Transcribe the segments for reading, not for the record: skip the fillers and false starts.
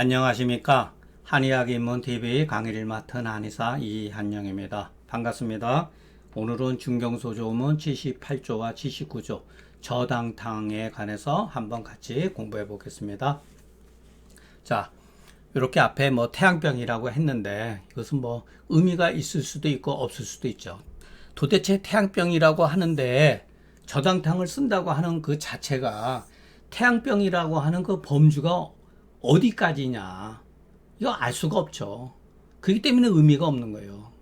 안녕하십니까. 한의학 입문TV 강의를 맡은 한의사 이한영입니다. 반갑습니다. 오늘은 중경소조문 78조와 79조 저당탕에 관해서 한번 같이 공부해 보겠습니다. 자, 이렇게 앞에 태양병이라고 했는데 이것은 의미가 있을 수도 있고 없을 수도 있죠. 도대체 태양병이라고 하는데 저당탕을 쓴다고 하는 그 자체가 태양병이라고 하는 그 범주가 어디까지냐, 이거 알 수가 없죠. 그렇기 때문에 의미가 없는 거예요.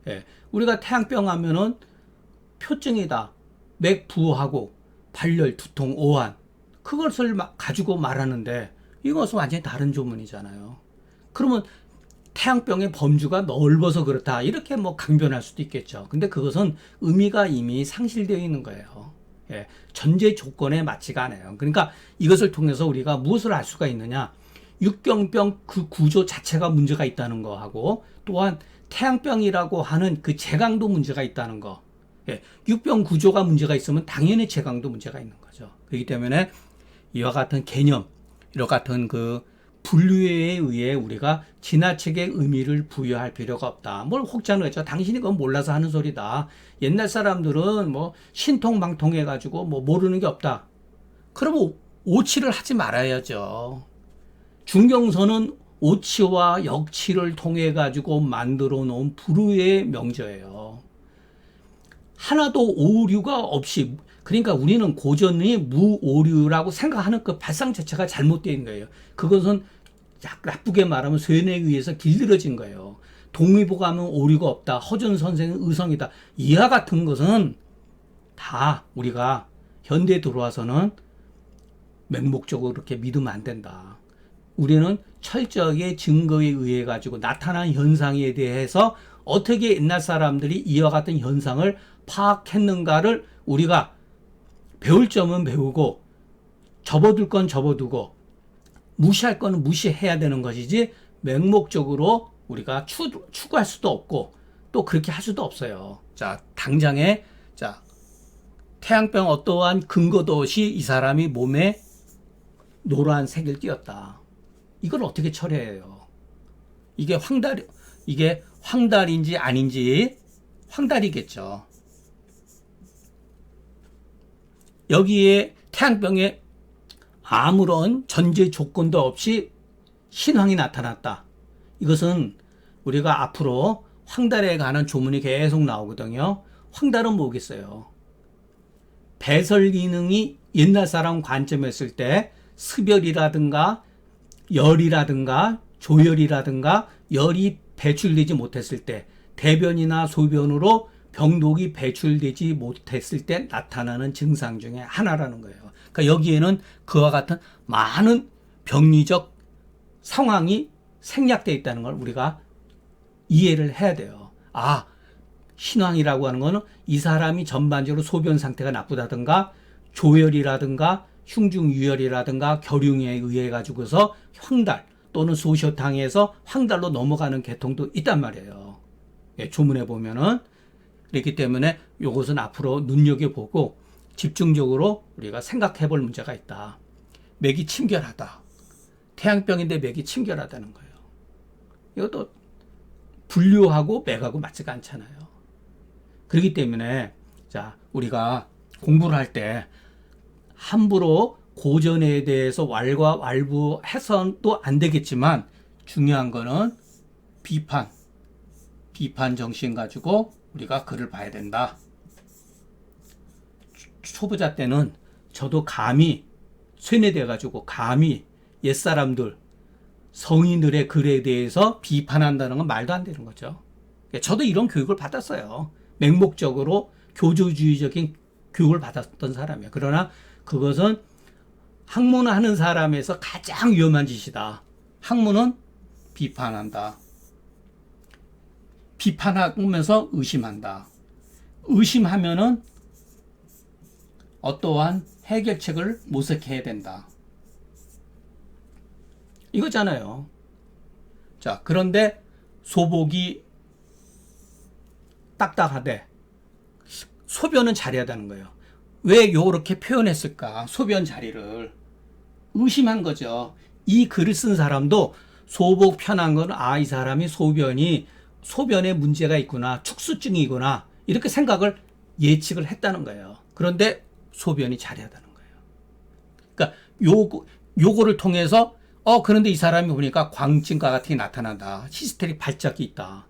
예, 우리가 태양병 하면은 표증이다, 맥부하고 발열, 두통, 오한, 그것을 가지고 말하는데 이것은 완전히 다른 조문이잖아요. 그러면 태양병의 범주가 넓어서 그렇다, 이렇게 강변할 수도 있겠죠. 근데 그것은 의미가 이미 상실되어 있는 거예요. 예, 전제 조건에 맞지가 않아요. 그러니까 이것을 통해서 우리가 무엇을 알 수가 있느냐, 육경병 그 구조 자체가 문제가 있다는 거하고, 또한 태양병이라고 하는 그 제강도 문제가 있다는 거. 예, 육병 구조가 문제가 있으면 당연히 제강도 문제가 있는 거죠. 그렇기 때문에 이와 같은 개념, 이와 같은 그 분류에 의해 우리가 지나치게 의미를 부여할 필요가 없다. 뭘 혹자는 했죠. 당신이 그건 몰라서 하는 소리다. 옛날 사람들은 신통방통해가지고 모르는 게 없다. 그러면 오치를 하지 말아야죠. 중경서는 오치와 역치를 통해 가지고 만들어 놓은 불후의 명저예요. 하나도 오류가 없이, 그러니까 우리는 고전이 무오류라고 생각하는 그 발상 자체가 잘못되어 있는 거예요. 그것은 나쁘게 말하면 쇠뇌에 의해서 길들여진 거예요. 동의보감은 오류가 없다, 허준 선생은 의성이다, 이와 같은 것은 다 우리가 현대에 들어와서는 맹목적으로 그렇게 믿으면 안 된다. 우리는 철저하게 증거에 의해 가지고 나타난 현상에 대해서 어떻게 옛날 사람들이 이와 같은 현상을 파악했는가를 우리가 배울 점은 배우고, 접어둘 건 접어두고, 무시할 거는 무시해야 되는 것이지, 맹목적으로 우리가 추구할 수도 없고 또 그렇게 할 수도 없어요. 자, 당장에 태양병 어떠한 근거도 없이 이 사람이 몸에 노란색을 띄었다. 이걸 어떻게 처리해요? 이게 황달인지 아닌지, 황달이겠죠. 여기에 태양병에 아무런 전제 조건도 없이 신황이 나타났다. 이것은 우리가 앞으로 황달에 관한 조문이 계속 나오거든요. 황달은 뭐겠어요? 배설 기능이 옛날 사람 관점에 했을 때 습열이라든가 열이라든가 조열이라든가 열이 배출되지 못했을 때, 대변이나 소변으로 병독이 배출되지 못했을 때 나타나는 증상 중에 하나라는 거예요. 그러니까 여기에는 그와 같은 많은 병리적 상황이 생략되어 있다는 걸 우리가 이해를 해야 돼요. 아, 신황이라고 하는 거는 이 사람이 전반적으로 소변 상태가 나쁘다든가 조열이라든가 흉중유열이라든가 결흉에 의해 가지고서 황달 또는 소셔탕에서 황달로 넘어가는 계통도 있단 말이에요. 예, 조문에 보면은. 그렇기 때문에 이것은 앞으로 눈여겨보고 집중적으로 우리가 생각해 볼 문제가 있다. 맥이 침결하다. 태양병인데 맥이 침결하다는 거예요. 이것도 분류하고 맥하고 맞지가 않잖아요. 그렇기 때문에 우리가 공부를 할 때 함부로 고전에 대해서 왈가왈부 해서도 안 되겠지만, 중요한 거는 비판 정신 가지고 우리가 글을 봐야 된다. 초보자 때는 저도 감히 쇠뇌돼 가지고 감히 옛사람들 성인들의 글에 대해서 비판한다는 건 말도 안 되는 거죠. 저도 이런 교육을 받았어요. 맹목적으로 교조주의적인 교육을 받았던 사람이에요. 그러나 그것은 학문하는 사람에서 가장 위험한 짓이다. 학문은 비판한다. 비판하면서 의심한다. 의심하면은 어떠한 해결책을 모색해야 된다. 이거잖아요. 자, 그런데 소복이 딱딱하되 소변은 잘해야 되는 거예요. 왜 요렇게 표현했을까? 소변 자리를 의심한 거죠. 이 글을 쓴 사람도 소복 편한 건 이 사람이 소변에 문제가 있구나, 축수증이구나 이렇게 생각을 예측을 했다는 거예요. 그런데 소변이 잘하다는 거예요. 그러니까 요거를 통해서 그런데 이 사람이 보니까 광증가 같은 게 나타난다. 히스테릭 발작이 있다.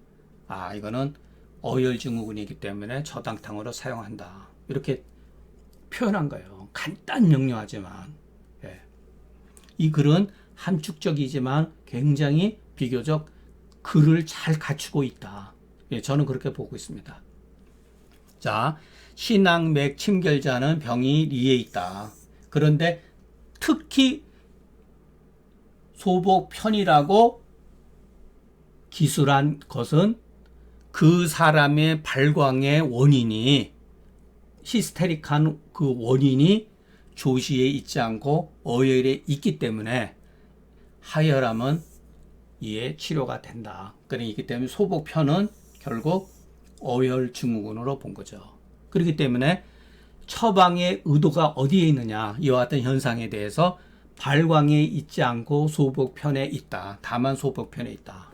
이거는 어혈 증후군이기 때문에 저당탕으로 사용한다. 이렇게 표현한 거예요. 간단 명료하지만. 예. 이 글은 함축적이지만 굉장히 비교적 글을 잘 갖추고 있다. 예, 저는 그렇게 보고 있습니다. 자, 신앙맥 침결자는 병이 리에 있다. 그런데 특히 소복편이라고 기술한 것은 그 사람의 발광의 원인이 히스테릭한 그 원인이 조시에 있지 않고 어혈에 있기 때문에 하혈암은 이에 치료가 된다. 그렇기 때문에 소복편은 결국 어혈 증후군으로 본 거죠. 그렇기 때문에 처방의 의도가 어디에 있느냐, 이와 같은 현상에 대해서 발광에 있지 않고 소복편에 있다. 다만 소복편에 있다.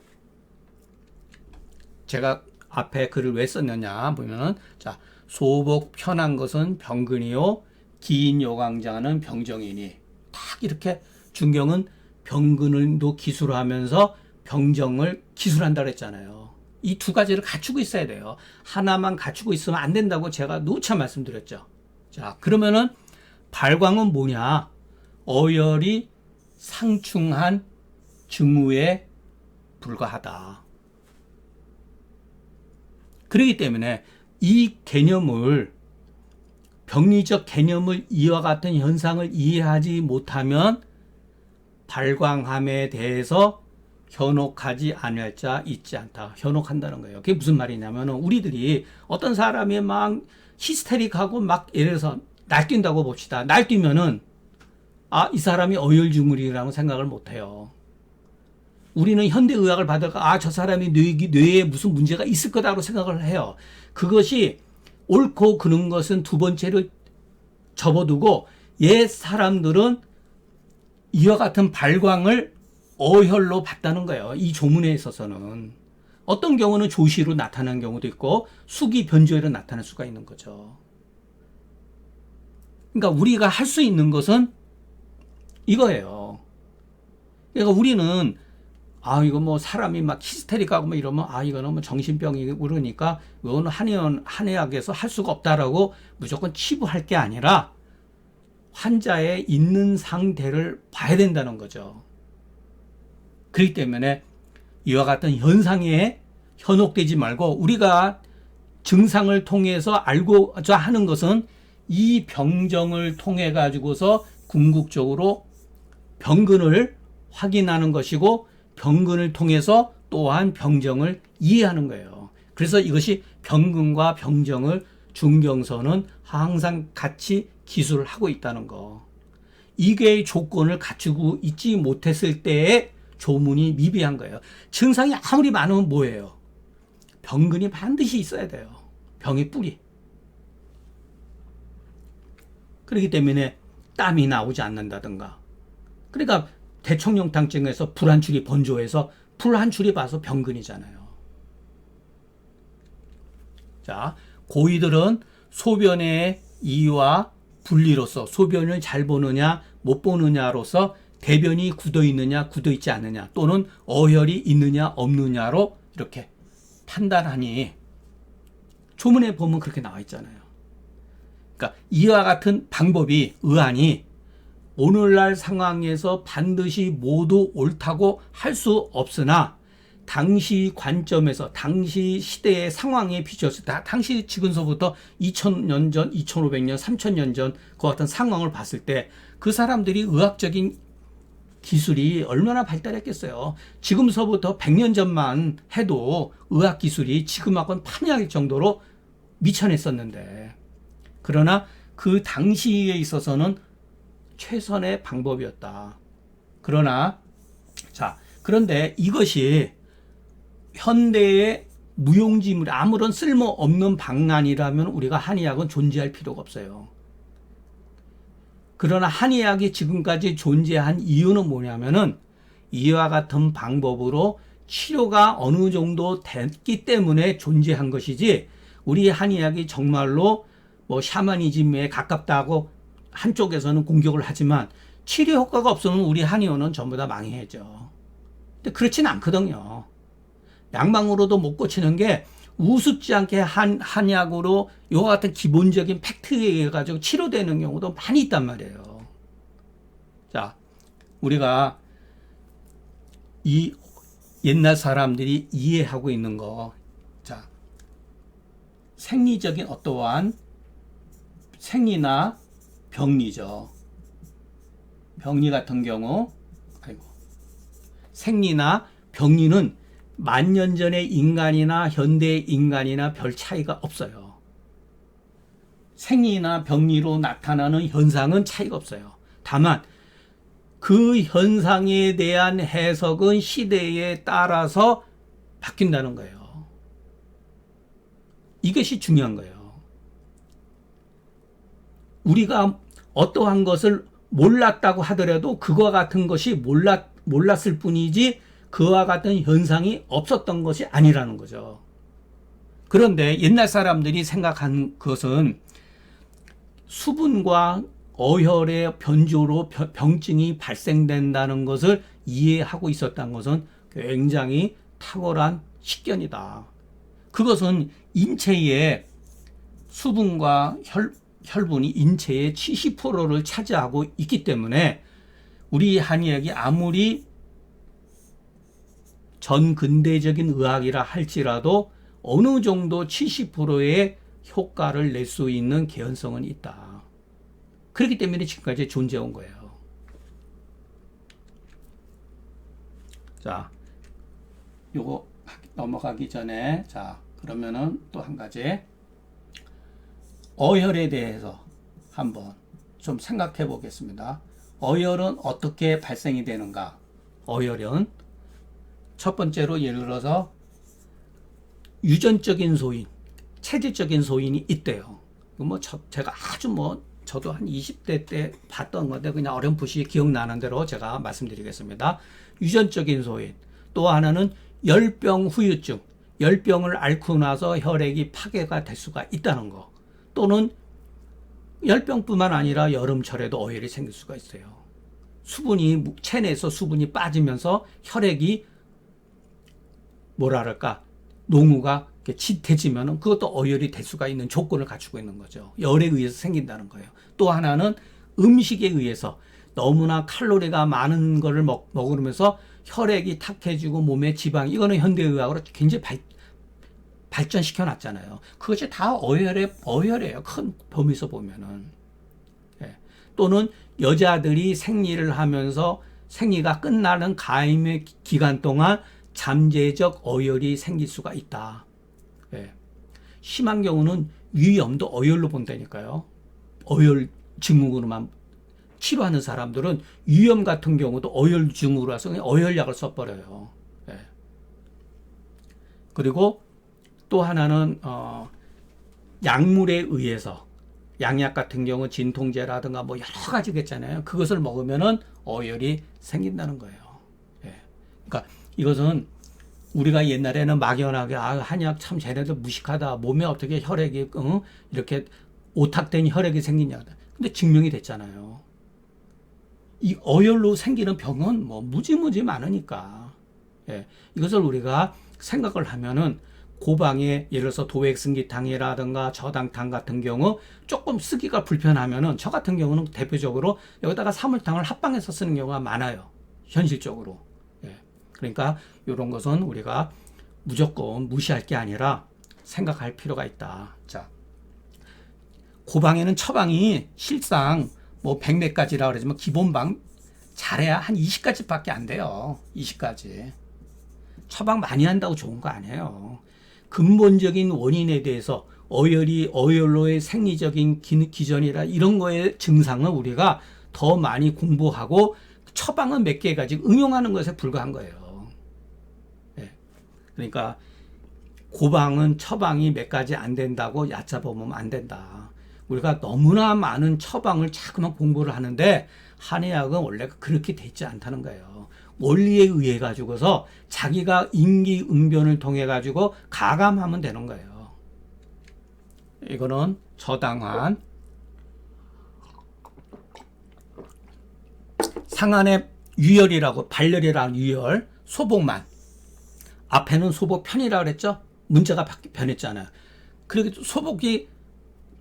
제가 앞에 글을 왜 썼느냐 보면은, 자, 소복편한 것은 병근이요 긴 요강자는 병정이니, 딱 이렇게 중경은 병근을도 기술하면서 병정을 기술한다 그랬잖아요. 이 두 가지를 갖추고 있어야 돼요. 하나만 갖추고 있으면 안 된다고 제가 누차 말씀드렸죠. 자, 그러면은 발광은 뭐냐? 어혈이 상충한 증후에 불과하다. 그렇기 때문에 이 개념을, 병리적 개념을 이와 같은 현상을 이해하지 못하면 발광함에 대해서 현혹하지 않을 자 있지 않다. 현혹한다는 거예요. 그게 무슨 말이냐면, 우리들이 어떤 사람이 막 히스테릭하고 막 예를 들어서 날뛴다고 봅시다. 날뛰면은 이 사람이 어혈증후군이라고 생각을 못해요. 우리는 현대의학을 받아가 저 사람이 뇌에 무슨 문제가 있을 거다라고 생각을 해요. 그것이 옳고 그른 것은 두 번째를 접어두고, 옛 사람들은 이와 같은 발광을 어혈로 봤다는 거예요. 이 조문에 있어서는 어떤 경우는 조시로 나타나는 경우도 있고 수기 변조로 나타날 수가 있는 거죠. 그러니까 우리가 할 수 있는 것은 이거예요. 그러니까 우리는 이거 뭐 사람이 막 히스테릭하고 뭐 이러면 이거는 뭐 정신병이 그러니까 이거는 한의학에서 할 수가 없다라고 무조건 치부할 게 아니라 환자의 있는 상태를 봐야 된다는 거죠. 그렇기 때문에 이와 같은 현상에 현혹되지 말고, 우리가 증상을 통해서 알고자 하는 것은 이 병정을 통해 가지고서 궁극적으로 병근을 확인하는 것이고, 병근을 통해서 또한 병정을 이해하는 거예요. 그래서 이것이 병근과 병정을 중경서는 항상 같이 기술을 하고 있다는 거. 이게 조건을 갖추고 있지 못했을 때의 조문이 미비한 거예요. 증상이 아무리 많으면 뭐예요? 병근이 반드시 있어야 돼요. 병의 뿌리. 그렇기 때문에 땀이 나오지 않는다든가. 그러니까 대청룡탕증에서 불 한 줄이 번조해서 불 한 줄이 봐서 병근이잖아요. 자, 고이들은 소변의 이와 분리로서, 소변을 잘 보느냐 못 보느냐로서 대변이 굳어 있느냐 굳어 있지 않느냐, 또는 어혈이 있느냐 없느냐로 이렇게 판단하니, 조문에 보면 그렇게 나와 있잖아요. 그러니까 이와 같은 방법이, 의안이 오늘날 상황에서 반드시 모두 옳다고 할 수 없으나, 당시 관점에서, 당시 시대의 상황에 비춰서, 당시 지금서부터 2000년 전, 2500년, 3000년 전 그 같은 상황을 봤을 때 그 사람들이 의학적인 기술이 얼마나 발달했겠어요. 지금서부터 100년 전만 해도 의학 기술이 지금하고는 판이할 정도로 미천했었는데, 그러나 그 당시에 있어서는 최선의 방법이었다. 그런데 이것이 현대의 무용지물, 아무런 쓸모없는 방안이라면 우리가 한의학은 존재할 필요가 없어요. 그러나 한의학이 지금까지 존재한 이유는 뭐냐면은 이와 같은 방법으로 치료가 어느 정도 됐기 때문에 존재한 것이지, 우리 한의학이 정말로 뭐 샤머니즘에 가깝다고 한쪽에서는 공격을 하지만 치료 효과가 없으면 우리 한의원은 전부 다 망해야죠. 근데 그렇진 않거든요. 양방으로도 못 고치는 게 우습지 않게 한약으로 이와 같은 기본적인 팩트에 의해 가지고 치료되는 경우도 많이 있단 말이에요. 자, 우리가 이 옛날 사람들이 이해하고 있는 거, 자, 생리적인 어떠한 생리나 병리죠. 병리 같은 경우, 생리나 병리는 만년 전의 인간이나 현대의 인간이나 별 차이가 없어요. 생리나 병리로 나타나는 현상은 차이가 없어요. 다만 그 현상에 대한 해석은 시대에 따라서 바뀐다는 거예요. 이것이 중요한 거예요. 우리가 어떠한 것을 몰랐다고 하더라도 그와 같은 것이 몰랐을 뿐이지 그와 같은 현상이 없었던 것이 아니라는 거죠. 그런데 옛날 사람들이 생각한 것은 수분과 어혈의 변조로 병증이 발생된다는 것을 이해하고 있었던 것은 굉장히 탁월한 식견이다. 그것은 인체의 수분과 혈분이 인체의 70%를 차지하고 있기 때문에 우리 한의학이 아무리 전근대적인 의학이라 할지라도 어느 정도 70%의 효과를 낼 수 있는 개연성은 있다. 그렇기 때문에 지금까지 존재해온 거예요. 자, 요거 넘어가기 전에, 자, 그러면은 또 한 가지. 어혈에 대해서 한번 좀 생각해 보겠습니다. 어혈은 어떻게 발생이 되는가? 어혈은 첫 번째로 예를 들어서 유전적인 소인, 체질적인 소인이 있대요. 뭐 제가 아주 저도 한 20대 때 봤던 건데 그냥 어렴풋이 기억나는 대로 제가 말씀드리겠습니다. 유전적인 소인, 또 하나는 열병 후유증, 열병을 앓고 나서 혈액이 파괴가 될 수가 있다는 거, 또는 열병뿐만 아니라 여름철에도 어혈이 생길 수가 있어요. 수분이, 체내에서 수분이 빠지면서 혈액이 뭐랄까, 농후가 짙어지면 그것도 어혈이 될 수가 있는 조건을 갖추고 있는 거죠. 열에 의해서 생긴다는 거예요. 또 하나는 음식에 의해서 너무나 칼로리가 많은 거를 먹으면서 혈액이 탁해지고 몸에 지방, 이거는 현대의학으로 굉장히 발전시켜 놨잖아요. 그것이 다 어혈이에요. 큰 범위에서 보면은. 예. 또는 여자들이 생리를 하면서 생리가 끝나는 가임의 기간 동안 잠재적 어혈이 생길 수가 있다. 예. 심한 경우는 위염도 어혈로 본다니까요. 어혈 증후로만 치료하는 사람들은 위염 같은 경우도 어혈 증후라서 그냥 어혈약을 써버려요. 예. 그리고 또 하나는 약물에 의해서, 양약 같은 경우 진통제라든가 뭐 여러 가지가 있잖아요. 그것을 먹으면은 어혈이 생긴다는 거예요. 예. 그러니까 이것은 우리가 옛날에는 막연하게 한약 참 쟤네들 무식하다, 몸에 어떻게 혈액이 이렇게 오탁된 혈액이 생기냐, 근데 증명이 됐잖아요. 이 어혈로 생기는 병은 뭐 무지무지 많으니까. 예. 이것을 우리가 생각을 하면은 고방에 예를 들어서 도액승기탕이라든가 저당탕 같은 경우 조금 쓰기가 불편하면은, 저 같은 경우는 대표적으로 여기다가 사물탕을 합방해서 쓰는 경우가 많아요. 현실적으로. 예. 그러니까 이런 것은 우리가 무조건 무시할 게 아니라 생각할 필요가 있다. 자, 고방에는 처방이 실상 뭐 100몇 가지라 그러지만 기본방 잘해야 한 20가지밖에 안 돼요. 20가지. 처방 많이 한다고 좋은 거 아니에요. 근본적인 원인에 대해서 어혈로의 생리적인 기전이라 이런 거의 증상은 우리가 더 많이 공부하고 처방은 몇 개 가지고 응용하는 것에 불과한 거예요. 네. 그러니까 고방은 처방이 몇 가지 안 된다고 얕잡아보면 안 된다. 우리가 너무나 많은 처방을 자꾸만 공부를 하는데 한의학은 원래 그렇게 되지 않다는 거예요. 원리에 의해 가지고서 자기가 임기응변을 통해 가지고 가감하면 되는 거예요. 이거는 저당환. 상안의 유혈이라고, 발열이라는 유혈, 소복만. 앞에는 소복편이라고 그랬죠? 문제가 변했잖아요. 그리고 소복이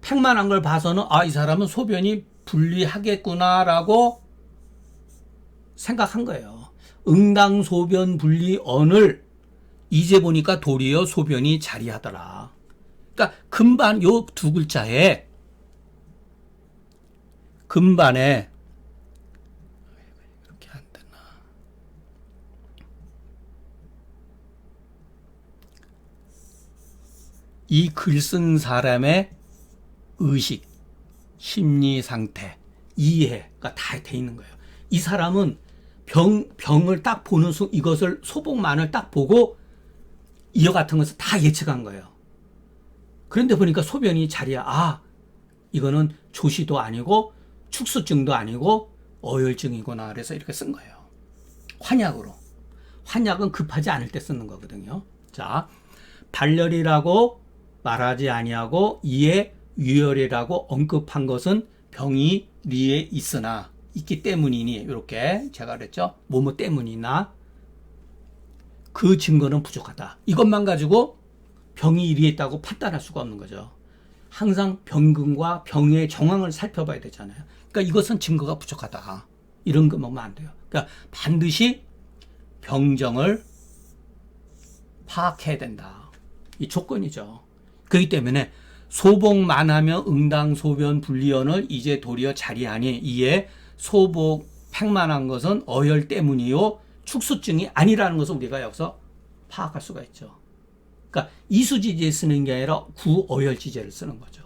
팽만한 걸 봐서는 이 사람은 소변이 분리하겠구나라고 생각한 거예요. 응당소변 분리언을 이제 보니까 도리어 소변이 자리하더라. 그러니까 금반 요 두 글자에 금반에 이렇게 안 되나? 이 글 쓴 사람의 의식, 심리 상태, 이해가 다 돼 있는 거예요. 이 사람은 병을 딱 보는 이것을 소복만을 딱 보고 이어 같은 것을 다 예측한 거예요. 그런데 보니까 소변이 자리야. 이거는 조시도 아니고 축수증도 아니고 어혈증이구나. 그래서 이렇게 쓴 거예요. 환약으로. 환약은 급하지 않을 때 쓰는 거거든요. 자, 발열이라고 말하지 아니하고 이에 유혈이라고 언급한 것은 병이 리에 있으나 있기 때문이니, 이렇게 제가 그랬죠. 뭐뭐 때문이나 그 증거는 부족하다. 이것만 가지고 병이 이리에 있다고 판단할 수가 없는 거죠. 항상 병근과 병의 정황을 살펴봐야 되잖아요. 그러니까 이것은 증거가 부족하다. 이런 거 먹으면 안 돼요. 그러니까 반드시 병정을 파악해야 된다. 이 조건이죠. 그렇기 때문에 소복만하며 응당소변 분리언을 이제 도리어 자리하니 이에 소복 팽만한 것은 어혈 때문이요 축수증이 아니라는 것을 우리가 여기서 파악할 수가 있죠. 그러니까 이수지제에 쓰는 게 아니라 구어혈지제를 쓰는 거죠.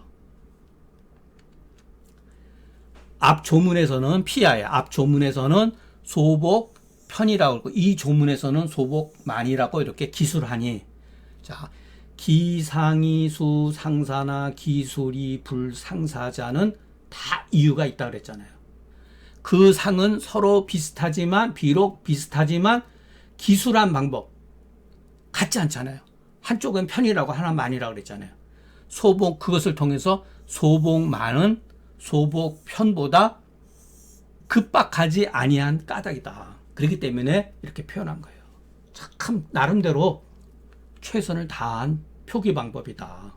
앞 조문에서는 피하에, 앞 조문에서는 소복 편이라고 그러고 이 조문에서는 소복만이라고 이렇게 기술하니, 자, 기상이수 상사나 기술이 불상사자는 다 이유가 있다 그랬잖아요. 그 상은 서로 비슷하지만, 비록 비슷하지만 기술한 방법 같지 않잖아요. 한쪽은 편이라고 하나 만이라고 그랬잖아요. 소복, 그것을 통해서 소복만은 소복편보다 급박하지 아니한 까닭이다. 그렇기 때문에 이렇게 표현한 거예요. 참 나름대로 최선을 다한 표기 방법이다.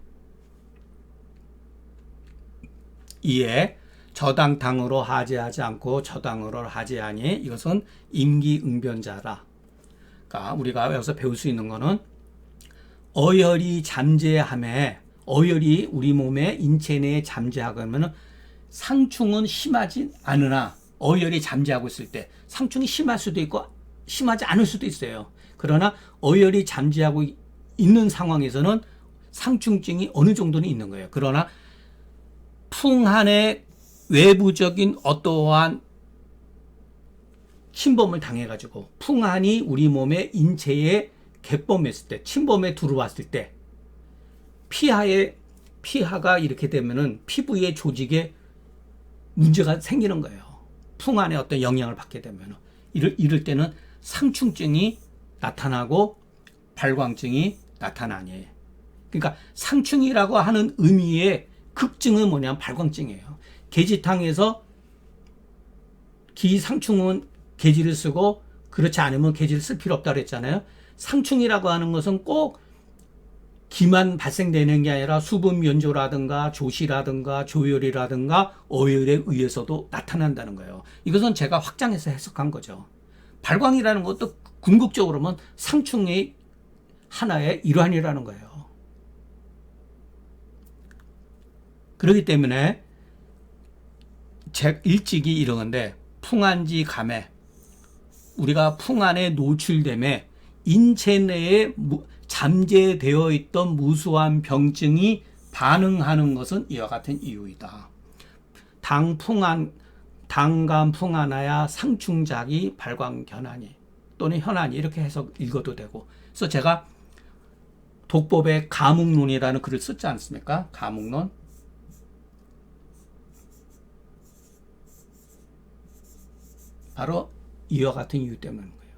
이에 저당탕으로 하지하지 않고 저당으로 하지하니 이것은 임기응변자라. 그러니까 우리가 여기서 배울 수 있는 거는 어혈이 잠재함에, 어혈이 우리 몸의 인체 내에 잠재하면 상충은 심하지 않으나, 어혈이 잠재하고 있을 때 상충이 심할 수도 있고 심하지 않을 수도 있어요. 그러나 어혈이 잠재하고 있는 상황에서는 상충증이 어느 정도는 있는 거예요. 그러나 풍한의 외부적인 어떠한 침범을 당해가지고 풍한이 우리 몸의 인체에 객범했을 때, 침범에 들어왔을 때 피하가 이렇게 되면은 피부의 조직에 문제가 생기는 거예요. 풍한의 어떤 영향을 받게 되면 이럴 때는 상충증이 나타나고 발광증이 나타나니, 그러니까 상충이라고 하는 의미의 극증은 뭐냐면 발광증이에요. 계지탕에서 기상충은 계지를 쓰고 그렇지 않으면 계지를 쓸 필요 없다고 그랬잖아요. 상충이라고 하는 것은 꼭 기만 발생되는 게 아니라 수분 면조라든가 조시라든가 조혈이라든가 어혈에 의해서도 나타난다는 거예요. 이것은 제가 확장해서 해석한 거죠. 발광이라는 것도 궁극적으로 보면 상충의 하나의 일환이라는 거예요. 그렇기 때문에 일찍이 이런 건데, 풍한지 감에, 우리가 풍한에 노출됨에 인체 내에 잠재되어 있던 무수한 병증이 반응하는 것은 이와 같은 이유이다. 당감 풍한하야 상충작이 발광 견하니 또는 현하니, 이렇게 해서 읽어도 되고. 그래서 제가 독법의 가묵론이라는 글을 썼지 않습니까? 가묵론. 바로 이와 같은 이유 때문인 거예요.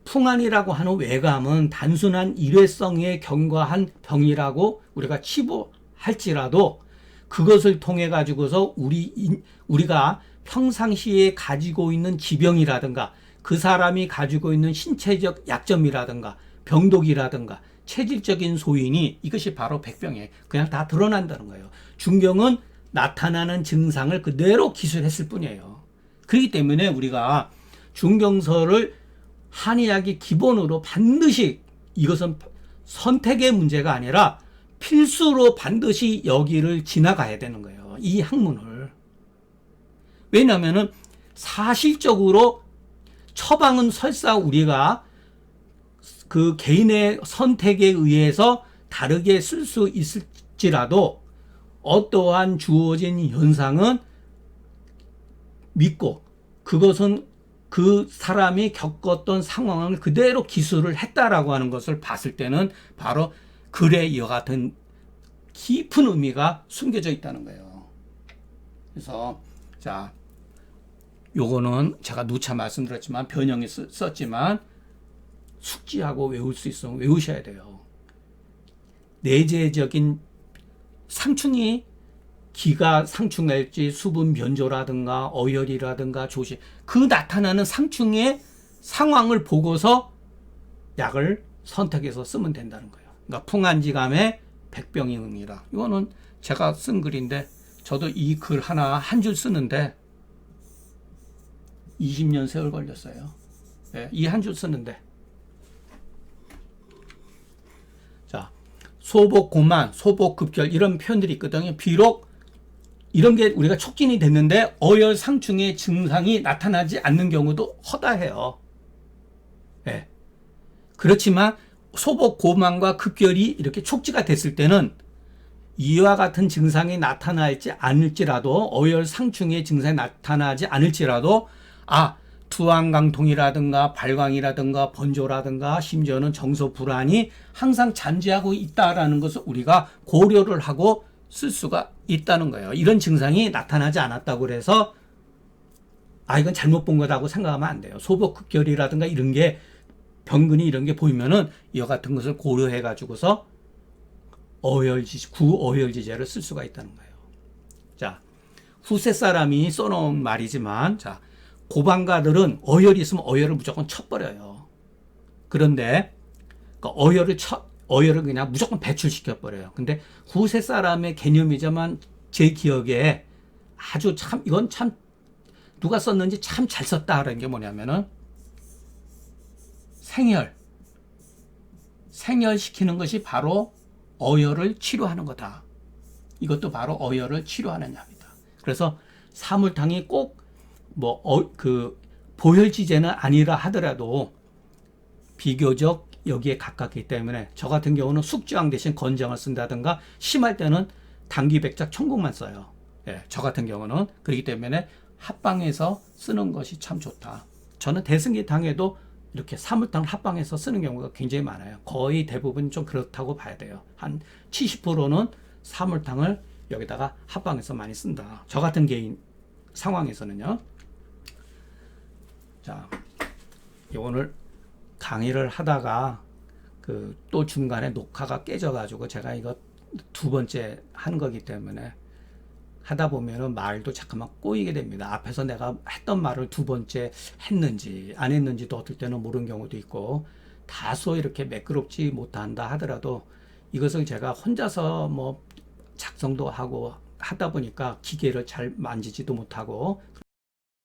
풍한이라고 하는 외감은 단순한 일회성에 경과한 병이라고 우리가 치부할지라도 그것을 통해 가지고서 우리가 평상시에 가지고 있는 지병이라든가 그 사람이 가지고 있는 신체적 약점이라든가 병독이라든가 체질적인 소인이 이것이 바로 백병에 그냥 다 드러난다는 거예요. 중경은 나타나는 증상을 그대로 기술했을 뿐이에요. 그렇기 때문에 우리가 중경서를 한의학의 기본으로 반드시 이것은 선택의 문제가 아니라 필수로 반드시 여기를 지나가야 되는 거예요. 이 학문을. 왜냐하면 사실적으로 처방은 설사 우리가 그 개인의 선택에 의해서 다르게 쓸 수 있을지라도 어떠한 주어진 현상은 믿고 그것은 그 사람이 겪었던 상황을 그대로 기술을 했다라고 하는 것을 봤을 때는 바로 글에 이와 같은 깊은 의미가 숨겨져 있다는 거예요. 그래서 자, 요거는 제가 누차 말씀드렸지만 변형에 썼지만 숙지하고 외울 수 있으면 외우셔야 돼요. 내재적인 상충이 기가 상충할지 수분 변조라든가 어혈이라든가 조시 그 나타나는 상충의 상황을 보고서 약을 선택해서 쓰면 된다는 거예요. 그러니까 풍한지감의 백병의 의미라. 이거는 제가 쓴 글인데 저도 이 글 하나 한 줄 쓰는데 20년 세월 걸렸어요. 네, 이 한 줄 쓰는데. 자, 소복 고만, 소복 급결 이런 표현들이 있거든요. 비록 이런 게 우리가 촉진이 됐는데 어혈 상충의 증상이 나타나지 않는 경우도 허다해요. 네. 그렇지만 소복 고만과 급결이 이렇게 촉지가 됐을 때는 이와 같은 증상이 나타날지 않을지라도 어혈 상충의 증상이 나타나지 않을지라도 투항강통이라든가 발광이라든가 번조라든가 심지어는 정서 불안이 항상 잔재하고 있다라는 것을 우리가 고려를 하고 쓸 수가 있다는 거예요. 이런 증상이 나타나지 않았다고 그래서 이건 잘못 본 거라고 생각하면 안 돼요. 소복급결이라든가 이런 게 병근이 이런 게 보이면은 이와 같은 것을 고려해 가지고서 구어혈지제를 쓸 수가 있다는 거예요. 자, 후세 사람이 써놓은 말이지만 자, 고방가들은 어혈이 있으면 어혈을 무조건 쳐버려요. 그런데 그 어혈을 그냥 무조건 배출시켜버려요. 근데 후세 사람의 개념이지만 제 기억에 아주 참 이건 참 누가 썼는지 참 잘 썼다라는 게 뭐냐면은 생혈시키는 것이 바로 어혈을 치료하는 거다. 이것도 바로 어혈을 치료하는 약이다. 그래서 사물탕이 꼭 보혈지제는 아니라 하더라도 비교적 여기에 가깝기 때문에 저 같은 경우는 숙주황 대신 건장을 쓴다든가 심할 때는 당귀백작 천국만 써요. 예, 저 같은 경우는 그렇기 때문에 합방해서 쓰는 것이 참 좋다. 저는 대승기탕에도 이렇게 사물탕을 합방해서 쓰는 경우가 굉장히 많아요. 거의 대부분 좀 그렇다고 봐야 돼요. 한 70%는 사물탕을 여기다가 합방해서 많이 쓴다. 저 같은 개인 상황에서는요. 자, 오늘 강의를 하다가 또 중간에 녹화가 깨져가지고 제가 이거 두 번째 한 거기 때문에 하다 보면은 말도 잠깐만 꼬이게 됩니다. 앞에서 내가 했던 말을 두 번째 했는지 안 했는지도 어떨 때는 모르는 경우도 있고 다소 이렇게 매끄럽지 못한다 하더라도 이것을 제가 혼자서 작성도 하고 하다 보니까 기계를 잘 만지지도 못하고